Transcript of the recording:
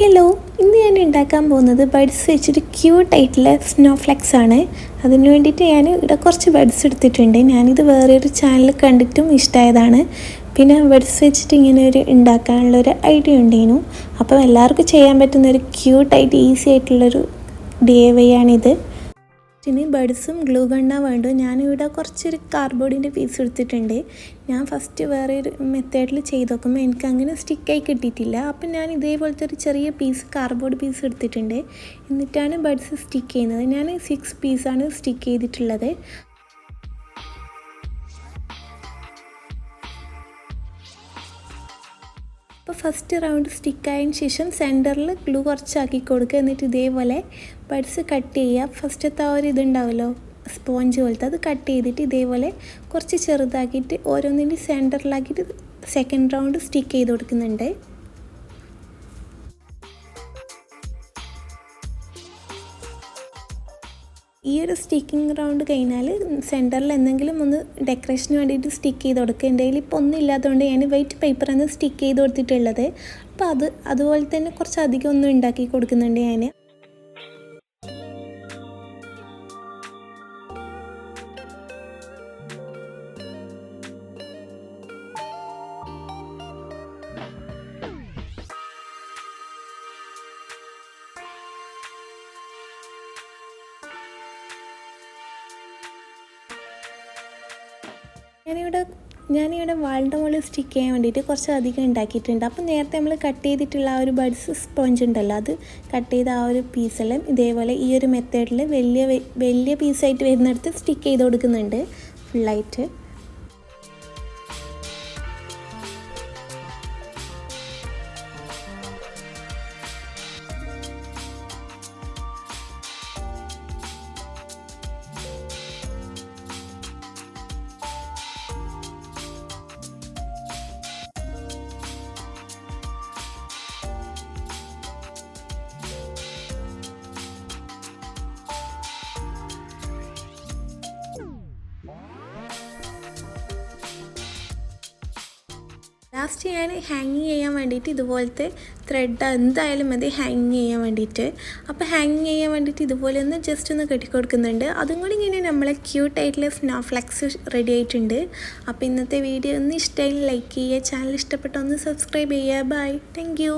Hello, ഇന്ന് ഞാൻ ഉണ്ടാക്കാൻ പോകുന്നത് ബഡ്സ് വെച്ചിട്ട് ക്യൂട്ടായിട്ടുള്ള സ്നോ ഫ്ലെക്സ് ആണ്. അതിന് വേണ്ടിയിട്ട് ഞാൻ ഇവിടെ കുറച്ച് ബഡ്സ് എടുത്തിട്ടുണ്ട്. ഞാനിത് വേറൊരു ചാനൽ കണ്ടിട്ടും ഇഷ്ടമായതാണ്. പിന്നെ ബഡ്സ് വെച്ചിട്ട് ഇങ്ങനെ ഉണ്ടാക്കാനുള്ളൊരു ഐഡിയ ഉണ്ടായിരുന്നു. അപ്പോൾ എല്ലാവർക്കും ചെയ്യാൻ പറ്റുന്നൊരു ക്യൂട്ടായിട്ട് ഈസി ആയിട്ടുള്ളൊരു DIY ആണിത്. ഇനി ബഡ്സും ഗ്ലൂ ഗണ്ണാണ് വേണ്ടത്. ഞാനിവിടെ കുറച്ചൊരു കാർഡ്ബോർഡിൻ്റെ പീസ് എടുത്തിട്ടുണ്ട്. ഞാൻ ഫസ്റ്റ് വേറെ ഒരു മെത്തേഡിൽ ചെയ്ത് നോക്കുമ്പോൾ എനിക്ക് അങ്ങനെ സ്റ്റിക്കായി കിട്ടിയിട്ടില്ല. അപ്പം ഞാൻ ഇതേപോലത്തെ ഒരു ചെറിയ പീസ് കാർഡ്ബോർഡ് പീസ് എടുത്തിട്ടുണ്ട്. എന്നിട്ടാണ് ബഡ്സ് സ്റ്റിക്ക് ചെയ്യുന്നത്. ഞാൻ 6 പീസാണ് സ്റ്റിക്ക് ചെയ്തിട്ടുള്ളത്. അപ്പോൾ ഫസ്റ്റ് റൗണ്ട് സ്റ്റിക്കായതിന് ശേഷം സെൻറ്ററിൽ ഗ്ലൂ കുറച്ചാക്കി കൊടുക്കുക. എന്നിട്ട് ഇതേപോലെ ബഡ്സ് കട്ട് ചെയ്യുക. ഫസ്റ്റത്തെ ആ ഒരു ഇതുണ്ടാവുമല്ലോ സ്പോഞ്ച് പോലത്തെ, അത് കട്ട് ചെയ്തിട്ട് ഇതേപോലെ കുറച്ച് ചെറുതാക്കിയിട്ട് ഓരോന്നിൻ്റെ സെൻറ്ററിലാക്കിയിട്ട് സെക്കൻഡ് റൗണ്ട് സ്റ്റിക്ക് ചെയ്ത് കൊടുക്കുന്നുണ്ട്. ഈ ഒരു സ്റ്റിക്കിങ് റൗണ്ട് കഴിഞ്ഞാൽ സെൻറ്ററിൽ എന്തെങ്കിലും ഒന്ന് ഡെക്കറേഷന് വേണ്ടിയിട്ട് സ്റ്റിക്ക് ചെയ്ത് കൊടുക്കുക. എൻ്റെ കയ്യിൽ ഇപ്പോൾ ഒന്നും ഇല്ലാത്തതുകൊണ്ട് ഞാൻ വൈറ്റ് പേപ്പറാണ് സ്റ്റിക്ക് ചെയ്ത് കൊടുത്തിട്ടുള്ളത്. അപ്പോൾ അതുപോലെ തന്നെ കുറച്ച് അധികം ഒന്നും ഉണ്ടാക്കി കൊടുക്കുന്നുണ്ട് ഞാൻ. ഞാനിവിടെ വാളിൻ്റെ മുകളിൽ സ്റ്റിക്ക് ചെയ്യാൻ വേണ്ടിയിട്ട് കുറച്ച് അധികം ഉണ്ടാക്കിയിട്ടുണ്ട്. അപ്പോൾ നേരത്തെ നമ്മൾ കട്ട് ചെയ്തിട്ടുള്ള ആ ഒരു ബഡ്സ് സ്പോഞ്ച് ഉണ്ടല്ലോ, അത് കട്ട് ചെയ്ത ആ ഒരു പീസെല്ലാം ഇതേപോലെ ഈ ഒരു മെത്തേഡിൽ വലിയ പീസായിട്ട് വരുന്നിടത്ത് സ്റ്റിക്ക് ചെയ്ത് കൊടുക്കുന്നുണ്ട് ഫുള്ളായിട്ട്. ലാസ്റ്റ് ഞാൻ ഹാങ്ങിങ് ചെയ്യാൻ വേണ്ടിയിട്ട് ഇതുപോലത്തെ ത്രെഡ് എന്തായാലും മതി ഹാങ്ങിങ് ചെയ്യാൻ വേണ്ടിയിട്ട്. അപ്പോൾ ഹാങ്ങിങ് ചെയ്യാൻ വേണ്ടിയിട്ട് ഇതുപോലെ ഒന്ന് ജസ്റ്റ് ഒന്ന് കെട്ടിക്കൊടുക്കുന്നുണ്ട്. അതും കൂടി ഇങ്ങനെ നമ്മളെ ക്യൂട്ടായിട്ടുള്ള സ്നോ ഫ്ലെക്സ് റെഡി ആയിട്ടുണ്ട്. അപ്പോൾ ഇന്നത്തെ വീഡിയോ ഒന്ന് ഇഷ്ടമായി ലൈക്ക് ചെയ്യുക, ചാനൽ ഇഷ്ടപ്പെട്ട ഒന്ന് സബ്സ്ക്രൈബ് ചെയ്യുക. Bye, thank U.